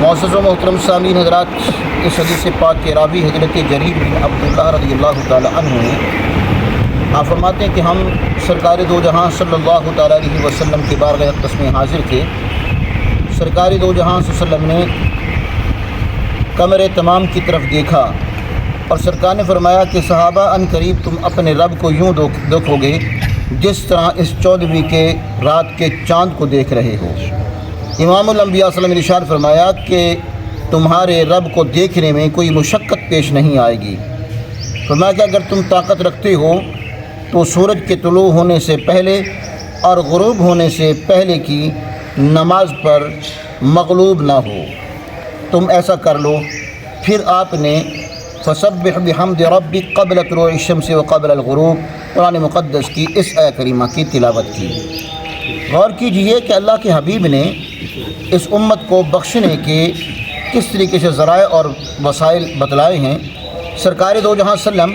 معزز و محترم سامعین حضرات، اس حدیث پاک کے راوی حضرت جریر بن عبداللہ رضی اللہ تعالی عنہ ہیں۔ آپ فرماتے ہیں کہ ہم سرکار دو جہاں صلی اللہ تعالیٰ علیہ وسلم کے بارگاہ اقدس میں حاضر تھے۔ سرکار دو جہاں صلی اللہ علیہ وسلم نے قمر تمام کی طرف دیکھا اور سرکار نے فرمایا کہ صحابہ ان قریب تم اپنے رب کو یوں دیکھو گے جس طرح اس 14ویں کے رات کے چاند کو دیکھ رہے ہو۔ امام الانبیاء صلی اللہ علیہ وسلم نے ارشاد فرمایا کہ تمہارے رب کو دیکھنے میں کوئی مشقت پیش نہیں آئے گی۔ فرمایا کہ اگر تم طاقت رکھتے ہو تو سورج کے طلوع ہونے سے پہلے اور غروب ہونے سے پہلے کی نماز پر مغلوب نہ ہو، تم ایسا کر لو۔ پھر آپ نے فسبح بحمد ربک قبل طلوع الشمس وقبل الغروب قرآن مقدس کی اس آیت کریمہ کی تلاوت کی۔ غور کیجئے کہ اللہ کے حبیب نے اس امت کو بخشنے کے کس طریقے سے ذرائع اور وسائل بتلائے ہیں۔ سرکار دو جہاں وسلم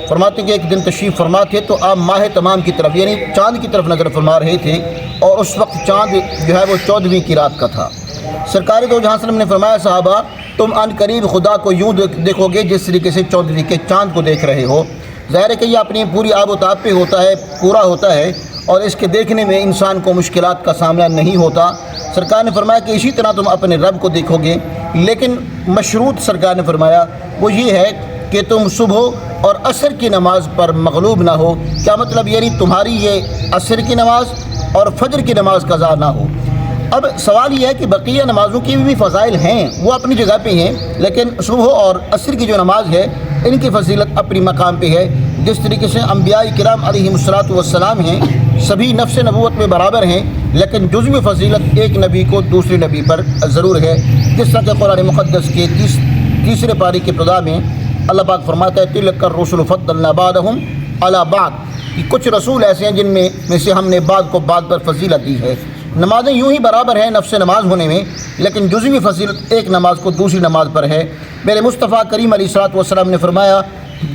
فرماتے ہیں کہ ایک دن تشریف فرما تھے تو آپ ماہ تمام کی طرف یعنی چاند کی طرف نظر فرما رہے تھے، اور اس وقت چاند جو ہے وہ 14ویں کی رات کا تھا۔ سرکار دو جہاں وسلم نے فرمایا صحابہ تم ان قریب خدا کو یوں دیکھو گے جس طریقے سے 14ویں کے چاند کو دیکھ رہے ہو۔ ظاہر ہے کہ یہ اپنی پوری آب و تاب پہ ہوتا ہے، پورا ہوتا ہے، اور اس کے دیکھنے میں انسان کو مشکلات کا سامنا نہیں ہوتا۔ سرکار نے فرمایا کہ اسی طرح تم اپنے رب کو دیکھو گے، لیکن مشروط سرکار نے فرمایا وہ یہ ہے کہ تم صبح اور عصر کی نماز پر مغلوب نہ ہو۔ کیا مطلب؟ یعنی تمہاری یہ عصر کی نماز اور فجر کی نماز قضا نہ ہو۔ اب سوال یہ ہے کہ بقیہ نمازوں کی بھی فضائل ہیں، وہ اپنی جگہ پہ ہیں، لیکن صبح اور عصر کی جو نماز ہے ان کی فضیلت اپنی مقام پہ ہے۔ جس طریقے سے انبیاء کرام علیہم الصلاۃ ہیں، سبھی نفس نبوت میں برابر ہیں، لیکن جزوی فضیلت ایک نبی کو دوسرے نبی پر ضرور ہے۔ جس طرح کہ قرآن مقدس کے تیسرے پارے کے ابتدا میں اللہ پاک فرماتا ہے تلک الرسل فضلنا بعضهم علی بعض، کہ کچھ رسول ایسے ہیں جن میں سے ہم نے بعض کو بعض پر فضیلت دی ہے۔ نمازیں یوں ہی برابر ہیں نفس نماز ہونے میں، لیکن جزوی فضیلت ایک نماز کو دوسری نماز پر ہے۔ میرے مصطفیٰ کریم علیہ الصلوۃ والسلام نے فرمایا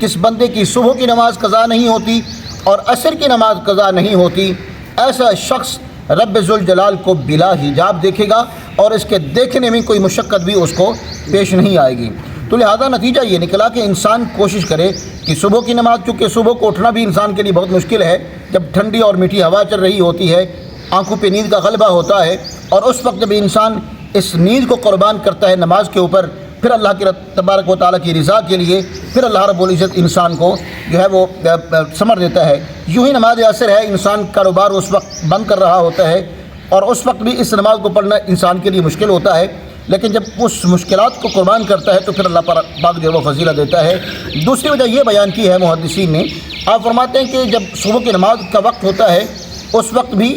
جس بندے کی صبح کی نماز قضا نہیں ہوتی اور عصر کی نماز قضا نہیں ہوتی، ایسا شخص رب ذوالجلال کو بلا حجاب دیکھے گا اور اس کے دیکھنے میں کوئی مشقت بھی اس کو پیش نہیں آئے گی۔ تو لہذا نتیجہ یہ نکلا کہ انسان کوشش کرے کہ صبح کی نماز، چونکہ صبح کو اٹھنا بھی انسان کے لیے بہت مشکل ہے، جب ٹھنڈی اور میٹھی ہوا چل رہی ہوتی ہے، آنکھوں پہ نیند کا غلبہ ہوتا ہے، اور اس وقت جب انسان اس نیند کو قربان کرتا ہے نماز کے اوپر، پھر اللہ کے تبارک و تعالیٰ کی رضا کے لیے، پھر اللہ رب العزت انسان کو جو ہے وہ ثمر دیتا ہے۔ یوں ہی نماز عصر ہے، انسان کاروبار اس وقت بند کر رہا ہوتا ہے، اور اس وقت بھی اس نماز کو پڑھنا انسان کے لیے مشکل ہوتا ہے، لیکن جب اس مشکلات کو قربان کرتا ہے تو پھر اللہ پاک جو ہے وہ فضیلت دیتا ہے۔ دوسری وجہ یہ بیان کی ہے محدثین نے، آپ فرماتے ہیں کہ جب صبح کی نماز کا وقت ہوتا ہے اس وقت بھی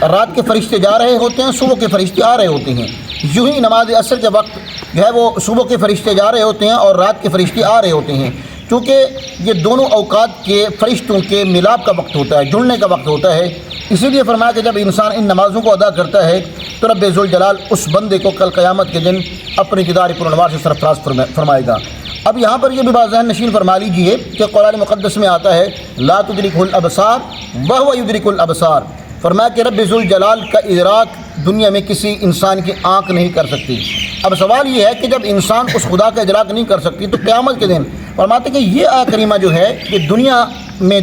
رات کے فرشتے جا رہے ہوتے ہیں، صبح کے فرشتے آ رہے ہوتے ہیں۔ یوں ہی نماز عصر کے وقت جو ہے وہ صبح کے فرشتے جا رہے ہوتے ہیں اور رات کے فرشتے آ رہے ہوتے ہیں، کیونکہ یہ دونوں اوقات کے فرشتوں کے ملاپ کا وقت ہوتا ہے، جڑنے کا وقت ہوتا ہے۔ اسی لیے فرمایا کہ جب انسان ان نمازوں کو ادا کرتا ہے تو رب ذوالجلال اس بندے کو کل قیامت کے دن اپنی دیدار پرانوار سے سرفراز فرمائے گا۔ اب یہاں پر یہ بھی بات ذہن نشین فرما لیجئے کہ قرآن مقدس میں آتا ہے لا تدرکہ الابصار وہو یدرک الابصار، فرمایا کہ رب ذوالجلال کا ادراک دنیا میں کسی انسان کی آنکھ نہیں کر سکتی۔ اب سوال یہ ہے کہ جب انسان اس خدا کا ادراک نہیں کر سکتی تو قیامت کے دن فرماتے کہ یہ آیت کریمہ جو ہے یہ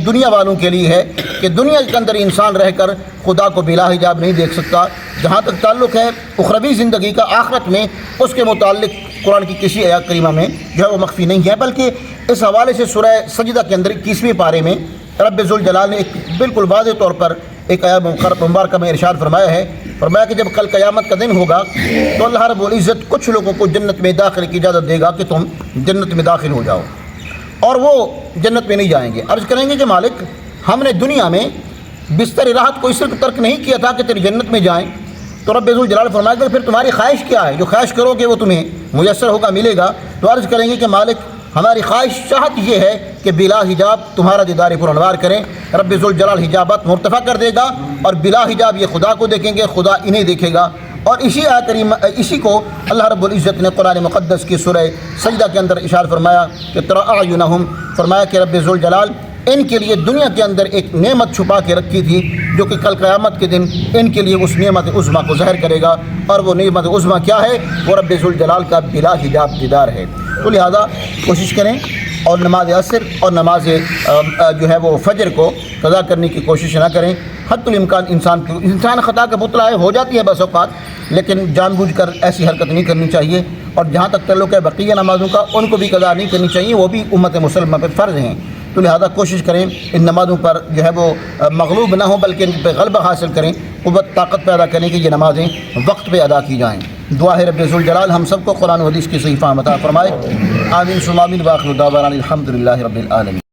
دنیا والوں کے لیے ہے کہ دنیا کے اندر انسان رہ کر خدا کو بلا حجاب نہیں دیکھ سکتا۔ جہاں تک تعلق ہے اخروی زندگی کا، آخرت میں اس کے متعلق قرآن کی کسی آیت کریمہ میں جو ہے وہ مخفی نہیں ہے، بلکہ اس حوالے سے سورہ سجدہ کے اندر 21ویں پارے میں رب ذوالجلال نے ایک بالکل واضح طور پر ایک آیت مبارکہ میں ارشاد فرمایا ہے، فرمایا کہ جب کل قیامت کا دن ہوگا تو اللہ رب العزت کچھ لوگوں کو جنت میں داخل کی اجازت دے گا کہ تم جنت میں داخل ہو جاؤ، اور وہ جنت میں نہیں جائیں گے۔ عرض کریں گے کہ مالک ہم نے دنیا میں بستر راحت کو اس طرح ترک نہیں کیا تھا کہ تیری جنت میں جائیں، تو رب ذوالجلال فرمائے گا پھر تمہاری خواہش کیا ہے؟ جو خواہش کرو گے وہ تمہیں میسر ہوگا، ملے گا۔ تو عرض کریں گے کہ مالک ہماری خواہش چاہت یہ ہے کہ بلا حجاب تمہارا دیدار پرانوار کریں۔ رب ذوالجلال حجابات مرتفع کر دے گا اور بلا حجاب یہ خدا کو دیکھیں گے، خدا انہیں دیکھے گا۔ اور اسی کو اللہ رب العزت نے قرآن مقدس کی سورہ سجدہ کے اندر اشارہ فرمایا کہ ترى اعینہم، فرمایا کہ رب ذوالجلال ان کے لیے دنیا کے اندر ایک نعمت چھپا کے رکھی تھی جو کہ کل قیامت کے دن ان کے لیے اس نعمت عظمیٰ کو ظاہر کرے گا، اور وہ نعمت عظمیٰ کیا ہے؟ وہ رب ذوالجلال کا بلا حجاب دیدار ہے۔ تو لہذا کوشش کریں اور نماز عصر اور نماز جو ہے وہ فجر کو قضا کرنے کی کوشش نہ کریں۔ حد الامکان انسان خطا کا پتلا ہے، ہو جاتی ہے بس اوقات، لیکن جان بوجھ کر ایسی حرکت نہیں کرنی چاہیے۔ اور جہاں تک تعلق ہے بقیہ نمازوں کا، ان کو بھی قضا نہیں کرنی چاہیے، وہ بھی امت مسلمہ پہ فرض ہیں۔ تو لہذا کوشش کریں ان نمازوں پر جو ہے وہ مغلوب نہ ہوں، بلکہ ان پہ غلبہ حاصل کریں، قوت طاقت پیدا کریں کہ یہ نمازیں وقت پہ ادا کی جائیں۔ دعا ہے رب ذوالجلال ہم سب کو قرآن و حدیث کی صحیح فہم عطا فرمائے۔ آمین ثم آمین، وآخر دعوانا الحمد للہ رب العالمین۔